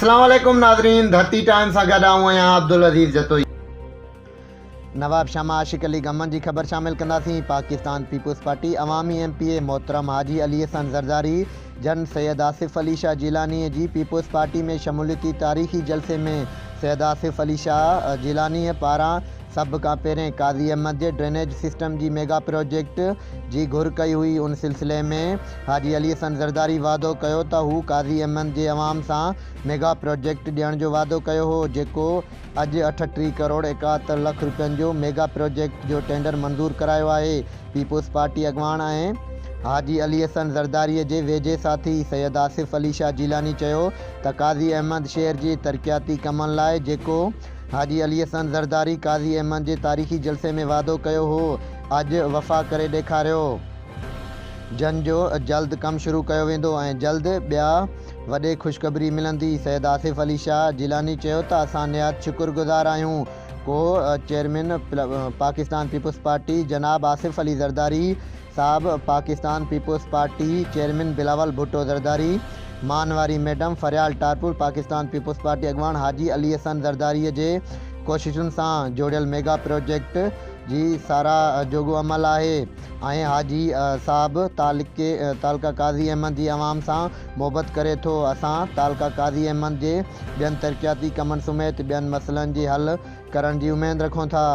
अस्सलाम वालेकुम नाज़रीन, धरती टाइम सां गॾु आहियां अब्दुल अज़ीज़ जतोई। नवाब शामा आशिक अली गमन की खबर शामिल कंदासीं। पाकिस्तान पीपल्स पार्टी अवामी MPA मोहतरम हाजी अली हसन ज़रदारी जन सैयद आसिफ अली शाह जिलानी जी पीपल्स पार्टी में शमूलियती तारीख़ी जलसे में सैयद आसिफ अली शाह जिलानी पारां सब का पहिरें काज़ी अहमद जे ड्रेनेज सिस्टम की मेगा प्रोजेक्ट की घुर कई हुई। उन सिलसिले में हाजी अली हसन ज़रदारी वादो कयो त हू काज़ी अहमद जे अवाम सां मेगा प्रोजेक्ट ॾियण जो वादो कयो हो, जेको अॼु 38 करोड़ 71 लख रुपयनि जो मेगा प्रोजेक्ट जो टेंडर मंज़ूर करायो आहे। पीपल्स पार्टी अॻवान ऐं हाजी अली हसन ज़रदारी जे वेझे साथी सैयद आसिफ अली शाह जिलानी चयो त काज़ी अहमद शहर जी तरक़ियाती कमनि लाइ जेको हाजी अली हसन ज़रदारी काज़ी अहमद जे तारीख़ी जलसे में वादो कयो हो, अॼु वफ़ा करे ॾेखारियो। जन जो जल्द कम शुरू कयो वेंदो ऐं जल्द ॿिया वॾे ख़ुशख़बरी मिलंदी। सैयद आसिफ अली शाह जिलानी चयो त असां निहायत शुक्रगुज़ार आहियूं को चेयरमैन पाकिस्तान पीपल्स पार्टी जनाब आसिफ अली ज़रदारी साहब, Pakistan Peoples Party chairman Bilawal Bhutto Zardari, मानवारी madam Faryal Talpur, Pakistan Peoples Party अॻवान हाजी अली हसन ज़रदारी जे कोशिशुनि सां जोड़ियल मेगा प्रोजेक्ट जी साराह जोॻो अमल आहे ऐं हाजी साहब तालका काज़ी अहमद जी अवाम सां मोहबत करे थो। असां तालका काज़ी अहमद जे ॿियनि तरक़ियाती कमनि समेत ॿियनि मसइलनि जी हल करण जी उमेद रखूं था।